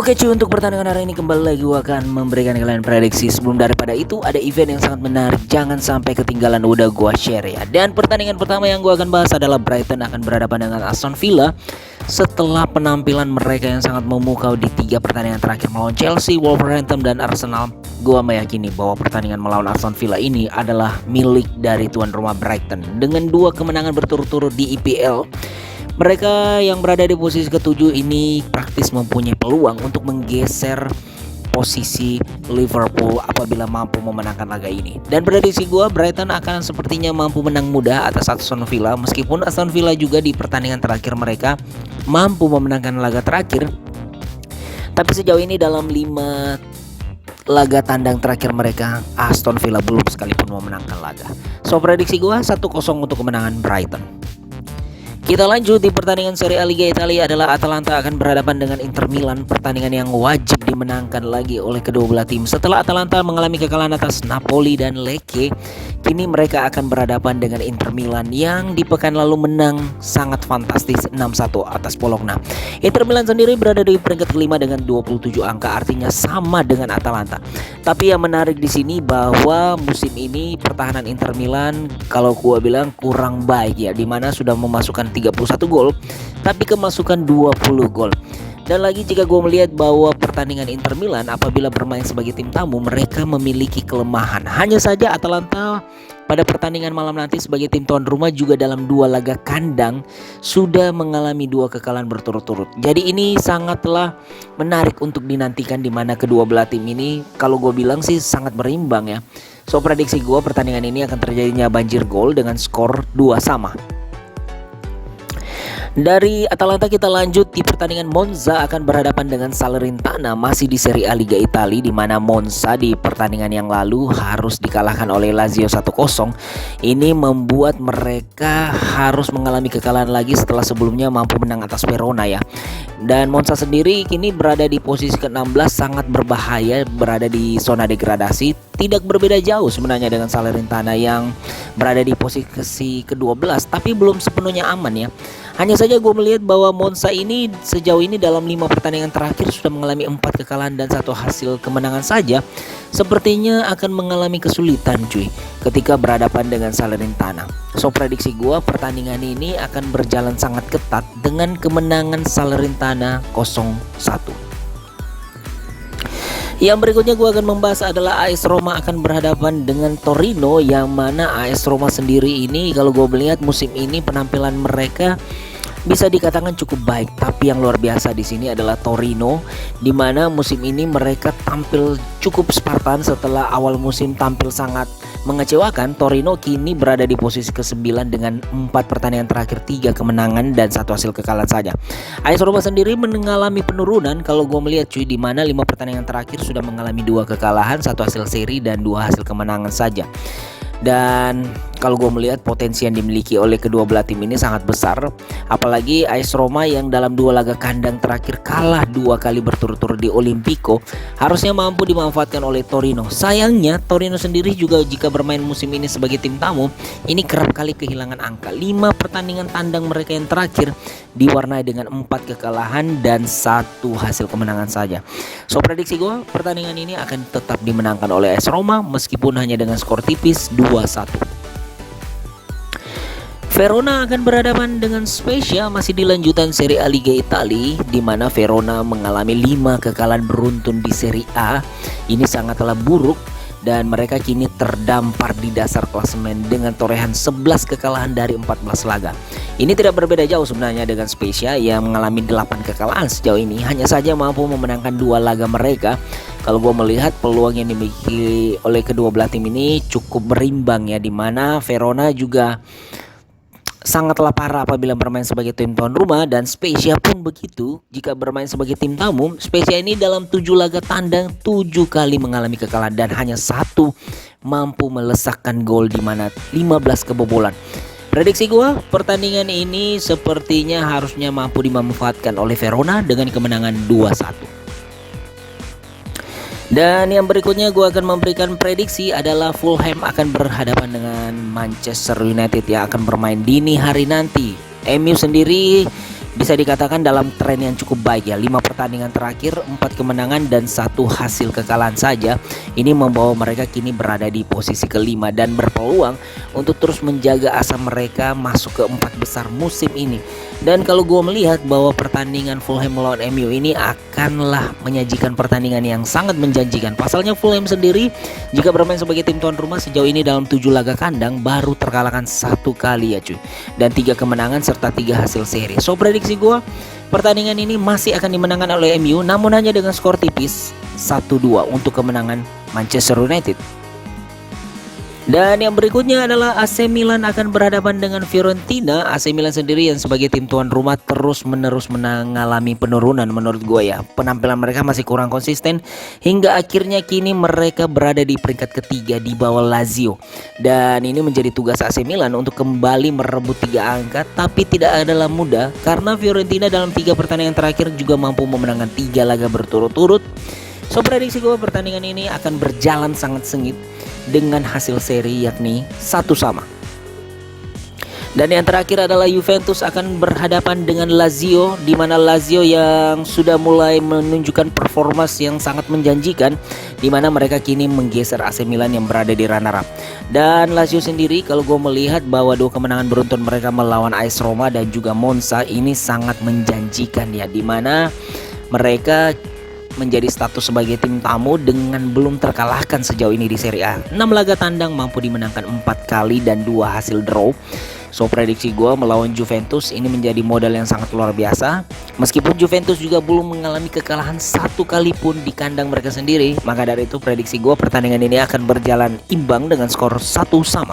Oke cuy, untuk pertandingan hari ini kembali lagi gua akan memberikan kalian prediksi. Sebelum daripada itu ada event yang sangat menarik, jangan sampai ketinggalan, udah gua share ya. Dan pertandingan pertama yang gua akan bahas adalah Brighton akan berhadapan dengan Aston Villa. Setelah penampilan mereka yang sangat memukau di 3 pertandingan terakhir melawan Chelsea, Wolverhampton dan Arsenal, gua meyakini bahwa pertandingan melawan Aston Villa ini adalah milik dari tuan rumah Brighton. Dengan 2 kemenangan berturut-turut di EPL, mereka yang berada di posisi ke-7 ini praktis mempunyai peluang untuk menggeser posisi Liverpool apabila mampu memenangkan laga ini. Dan prediksi gue, Brighton akan sepertinya mampu menang mudah atas Aston Villa. Meskipun Aston Villa juga di pertandingan terakhir mereka mampu memenangkan laga terakhir, tapi sejauh ini dalam 5 laga tandang terakhir mereka, Aston Villa belum sekalipun memenangkan laga. So prediksi gue 1-0 untuk kemenangan Brighton. Kita lanjut di pertandingan Serie A Liga Italia adalah Atalanta akan berhadapan dengan Inter Milan, pertandingan yang wajib dimenangkan lagi oleh kedua belah tim. Setelah Atalanta mengalami kekalahan atas Napoli dan Lecce, kini mereka akan berhadapan dengan Inter Milan yang di pekan lalu menang sangat fantastis 6-1 atas Bologna. Inter Milan sendiri berada di peringkat kelima dengan 27 angka, artinya sama dengan Atalanta. Tapi yang menarik di sini bahwa musim ini pertahanan Inter Milan kalau gua bilang kurang baik ya, dimana sudah memasukkan 31 gol tapi kemasukan 20 gol. Dan lagi jika gue melihat bahwa pertandingan Inter Milan apabila bermain sebagai tim tamu, mereka memiliki kelemahan. Hanya saja Atalanta pada pertandingan malam nanti sebagai tim tuan rumah juga dalam 2 laga kandang sudah mengalami 2 kekalahan berturut-turut. Jadi ini sangatlah menarik untuk dinantikan, di mana kedua belah tim ini kalau gue bilang sih sangat berimbang ya. So prediksi gue pertandingan ini akan terjadinya banjir gol dengan skor 2-2. Dari Atalanta kita lanjut di pertandingan Monza akan berhadapan dengan Salernitana, masih di Serie A Liga Italia, di mana Monza di pertandingan yang lalu harus dikalahkan oleh Lazio 1-0. Ini membuat mereka harus mengalami kekalahan lagi setelah sebelumnya mampu menang atas Verona ya. Dan Monza sendiri kini berada di posisi ke-16, sangat berbahaya, berada di zona degradasi. Tidak berbeda jauh sebenarnya dengan Salernitana yang berada di posisi ke-12, tapi belum sepenuhnya aman ya. Hanya saja gue melihat bahwa Monza ini sejauh ini dalam 5 pertandingan terakhir sudah mengalami 4 kekalahan dan 1 hasil kemenangan saja. Sepertinya akan mengalami kesulitan cuy ketika berhadapan dengan Salernitana. So prediksi gue pertandingan ini akan berjalan sangat ketat dengan kemenangan Salernitana 0-1. Yang berikutnya gue akan membahas adalah AS Roma akan berhadapan dengan Torino, yang mana AS Roma sendiri ini kalau gue melihat musim ini penampilan mereka bisa dikatakan cukup baik, tapi yang luar biasa di sini adalah Torino, di mana musim ini mereka tampil cukup Spartan setelah awal musim tampil sangat mengecewakan. Torino kini berada di posisi ke-9 dengan 4 pertandingan terakhir 3 kemenangan dan 1 hasil kekalahan saja. AS Roma sendiri mengalami penurunan kalau gue melihat cuy, di mana 5 pertandingan terakhir sudah mengalami 2 kekalahan, 1 hasil seri dan 2 hasil kemenangan saja. Dan kalau gue melihat potensi yang dimiliki oleh kedua belah tim ini sangat besar, apalagi AS Roma yang dalam 2 laga kandang terakhir kalah 2 kali berturut-turut di Olimpico, harusnya mampu dimanfaatkan oleh Torino. Sayangnya Torino sendiri juga jika bermain musim ini sebagai tim tamu, ini kerap kali kehilangan angka. 5 pertandingan tandang mereka yang terakhir diwarnai dengan 4 kekalahan dan 1 hasil kemenangan saja. So prediksi gue pertandingan ini akan tetap dimenangkan oleh AS Roma meskipun hanya dengan skor tipis 2-1. Verona akan berhadapan dengan Spezia, masih di lanjutan Serie A Liga Italia, di mana Verona mengalami 5 kekalahan beruntun di Serie A. Ini sangatlah buruk dan mereka kini terdampar di dasar klasemen dengan torehan 11 kekalahan dari 14 laga. Ini tidak berbeda jauh sebenarnya dengan Spezia yang mengalami 8 kekalahan sejauh ini, hanya saja mampu memenangkan 2 laga mereka. Kalau gue melihat peluang yang dimiliki oleh kedua belah tim ini cukup berimbang ya, di mana Verona juga sangatlah parah apabila bermain sebagai tim tuan rumah, dan Spezia pun begitu jika bermain sebagai tim tamu. Spezia ini dalam 7 laga tandang 7 kali mengalami kekalahan dan hanya 1 mampu melesakkan gol, di mana 15 kebobolan. Prediksi gue pertandingan ini sepertinya harusnya mampu dimanfaatkan oleh Verona dengan kemenangan 2-1. Dan yang berikutnya gue akan memberikan prediksi adalah Fulham akan berhadapan dengan Manchester United yang akan bermain dini hari nanti. MU sendiri bisa dikatakan dalam tren yang cukup baik ya. 5 pertandingan terakhir, 4 kemenangan dan 1 hasil kekalahan saja. Ini membawa mereka kini berada di posisi kelima dan berpeluang untuk terus menjaga asa mereka masuk ke 4 besar musim ini. Dan kalau gue melihat bahwa pertandingan Fulham melawan MU ini akanlah menyajikan pertandingan yang sangat menjanjikan. Pasalnya Fulham sendiri jika bermain sebagai tim tuan rumah sejauh ini dalam 7 laga kandang baru terkalahkan 1 kali ya cuy. Dan 3 kemenangan serta 3 hasil seri. So prediksi gue pertandingan ini masih akan dimenangkan oleh MU, namun hanya dengan skor tipis 1-2 untuk kemenangan Manchester United. Dan yang berikutnya adalah AC Milan akan berhadapan dengan Fiorentina. AC Milan sendiri yang sebagai tim tuan rumah terus-menerus mengalami penurunan menurut gue ya. Penampilan mereka masih kurang konsisten hingga akhirnya kini mereka berada di peringkat ketiga di bawah Lazio. Dan ini menjadi tugas AC Milan untuk kembali merebut 3 angka, tapi tidak adalah mudah karena Fiorentina dalam 3 pertandingan terakhir juga mampu memenangkan 3 laga berturut-turut. So prediksi gue pertandingan ini akan berjalan sangat sengit dengan hasil seri yakni 1-1. Dan yang terakhir adalah Juventus akan berhadapan dengan Lazio, di mana Lazio yang sudah mulai menunjukkan performa yang sangat menjanjikan, di mana mereka kini menggeser AC Milan yang berada di runner up. Dan Lazio sendiri kalau gue melihat bahwa 2 kemenangan beruntun mereka melawan AS Roma dan juga Monza ini sangat menjanjikan ya, di mana mereka menjadi status sebagai tim tamu dengan belum terkalahkan sejauh ini di Serie A. 6 laga tandang mampu dimenangkan 4 kali dan 2 hasil draw. So prediksi gue melawan Juventus ini menjadi modal yang sangat luar biasa. Meskipun Juventus juga belum mengalami kekalahan 1 kali pun di kandang mereka sendiri, maka dari itu prediksi gue pertandingan ini akan berjalan imbang dengan skor 1-1.